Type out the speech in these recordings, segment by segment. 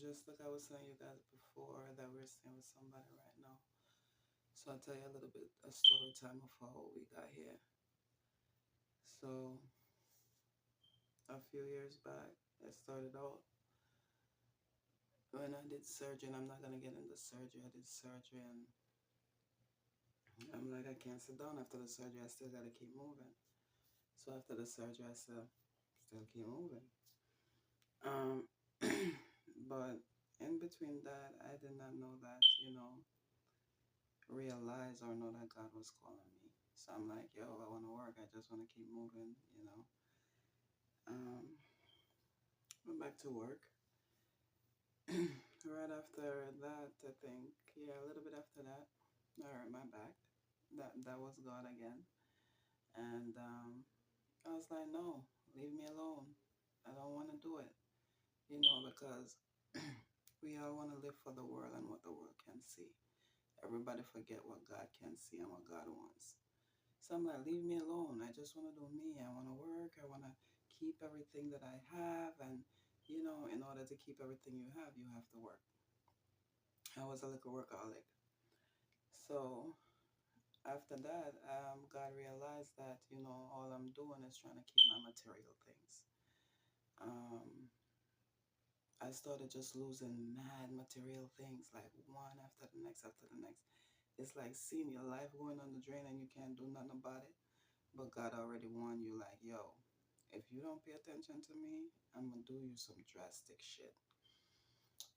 Just like I was telling you guys before, that we're staying with somebody right now. So I'll tell you a little bit a story time of how we got here. So a few years back, it started out when I did surgery, and I'm not gonna get into surgery. I did surgery, and I'm like, I can't sit down after the surgery. I still gotta keep moving. So after the surgery, I still keep moving. Um, but in between that, I did not know that, realize or know that God was calling me. So I'm like, yo, I want to work. I just want to keep moving. Um, went back to work. Right after that, I think, yeah, a little bit after that, I hurt my back. That was God again. And I was like, no, leave me alone. I don't want to do it, because we all want to live for the world and what the world can see. Everybody forget what God can see and what God wants. So I'm like, leave me alone. I just want to do me. I want to work. I want to keep everything that I have. And, in order to keep everything you have to work. I was a little workaholic. So after that, God realized that, all I'm doing is trying to keep my material things. Um, I started just losing mad material things, like one after the next after the next. It's like seeing your life going on the drain and you can't do nothing about it. But God already warned you, like, yo, if you don't pay attention to me, I'm gonna do you some drastic shit.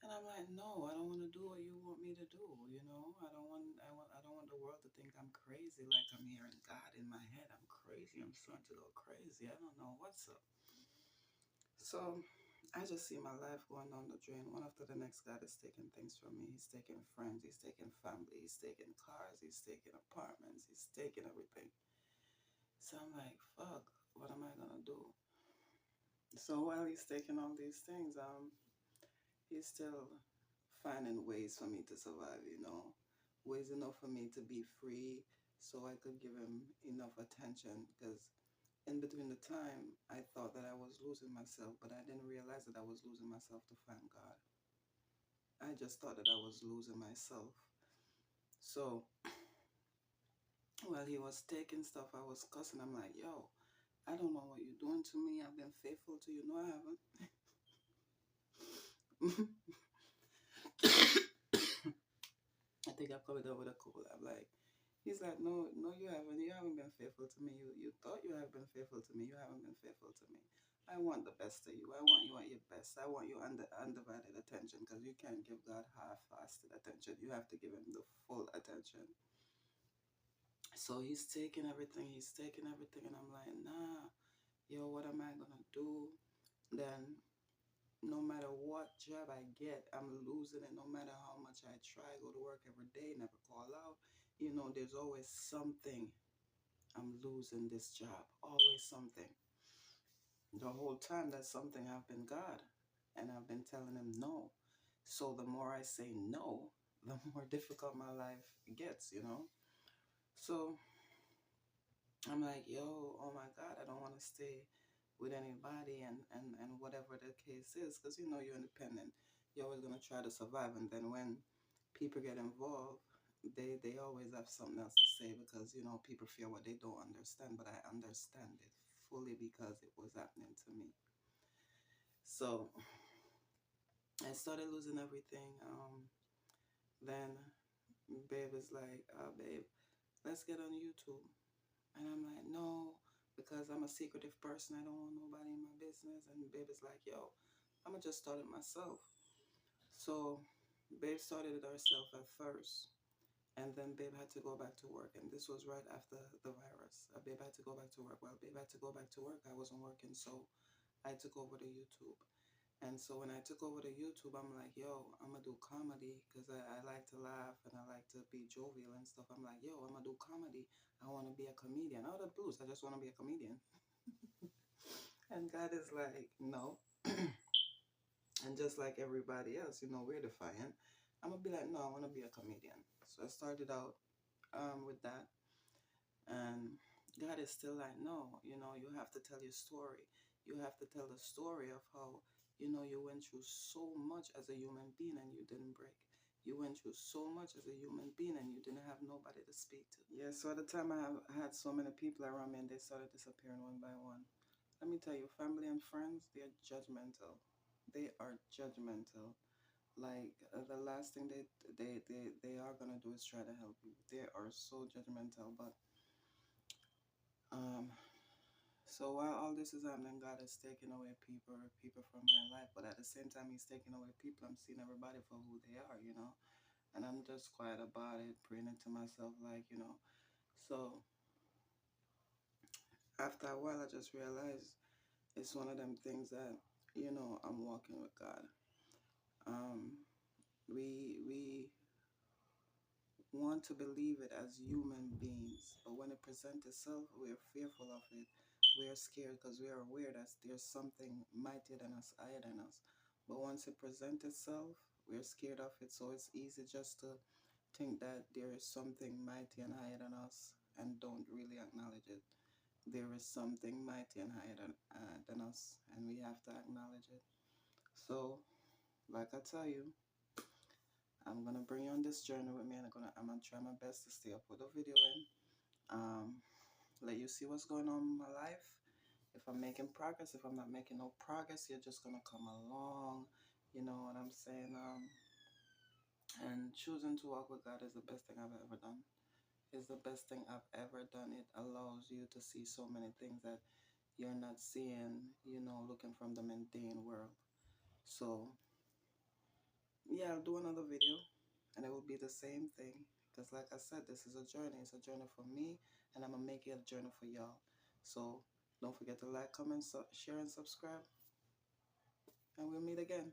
And I'm like, no, I don't want to do what you want me to do. I don't want the world to think I'm crazy, like I'm hearing God in my head. I'm crazy. I'm starting to go crazy. I don't know what's up. So I just see my life going on the drain. One after the next, God is taking things from me. He's taking friends. He's taking family. He's taking cars. He's taking apartments. He's taking everything. So I'm like, fuck, what am I gonna do? So while he's taking all these things, he's still finding ways for me to survive, ways enough for me to be free so I could give him enough attention. Because in between the time, I thought that I was losing myself, but I didn't realize that I was losing myself to find God. I just thought that I was losing myself. So while he was taking stuff, I was cussing. I'm like, yo, I don't know what you're doing to me. I've been faithful to you. No, I haven't. I think I've covered over the cool. I'm like, he's like, no, no, you haven't. You haven't been faithful to me. You thought you have been faithful to me. You haven't been faithful to me. I want the best of you. I want you at your best. I want you undivided attention because you can't give God half-assed attention. You have to give him the full attention. So he's taking everything. He's taking everything. And I'm like, nah, yo, what am I going to do? Then no matter what job I get, I'm losing it. No matter how much I try, go to work every day, never call out. There's always something. I'm losing this job. Always something. The whole time that something have been God. And I've been telling him no. So the more I say no, the more difficult my life gets. So I'm like, yo, oh my God, I don't want to stay with anybody and whatever the case is, because you're independent. You're always gonna try to survive, and then when people get involved, they always have something else to say because people fear what they don't understand, but I understand it fully because it was happening to me. So I started losing everything. Then babe is like, babe, let's get on YouTube. And I'm like, no, because I'm a secretive person. I don't want nobody in my business. And babe is like, yo, I'm going to just start it myself. So babe started it herself at first. And then babe had to go back to work. And this was right after the virus. Babe had to go back to work. Well, babe had to go back to work. I wasn't working. So I took over the YouTube. And so when I took over the YouTube, I'm like, yo, I'm going to do comedy because I like to laugh and I like to be jovial and stuff. I'm like, yo, I'm going to do comedy. I want to be a comedian. Out of blues, I just want to be a comedian. And God is like, no. And just like everybody else, we're defiant. I'm going to be like, no, I want to be a comedian. So I started out with that. And God is still like, no, you have to tell your story. You have to tell the story of how You know, you went through so much as a human being and you didn't break. You went through so much as a human being and you didn't have nobody to speak to. Yeah, so at the time I had so many people around me and they started disappearing one by one. Let me tell you, family and friends, they're judgmental. They are judgmental. Like the last thing they are gonna do is try to help you. They are so judgmental. But um, so while all this is happening, God is taking away people from my life. But at the same time, He's taking away people. I'm seeing everybody for who they are, you know. And I'm just quiet about it, praying it to myself, like, you know. So after a while, I just realized it's one of them things that, you know, I'm walking with God. Um, we want to believe it as human beings, but when it presents itself, we're fearful of it. We're scared because we are aware that there's something mightier than us, higher than us. But once it presents itself, we're scared of it. So it's easy just to think that there is something mighty and higher than us and don't really acknowledge it. There is something mighty and higher than us, and we have to acknowledge it. So, like I tell you, I'm gonna bring you on this journey with me, and I'm gonna try my best to stay up with the video in. Let you see what's going on in my life. If I'm making progress, if I'm not making no progress, you're just gonna come along. You know what I'm saying? And choosing to walk with God is the best thing I've ever done. Is the best thing I've ever done. It allows you to see so many things that you're not seeing, you know, looking from the mundane world. So yeah, I'll do another video and it will be the same thing. Because like I said, this is a journey. It's a journey for me and I'm gonna make it a journey for y'all. So don't forget to like, comment, share, and subscribe. And we'll meet again.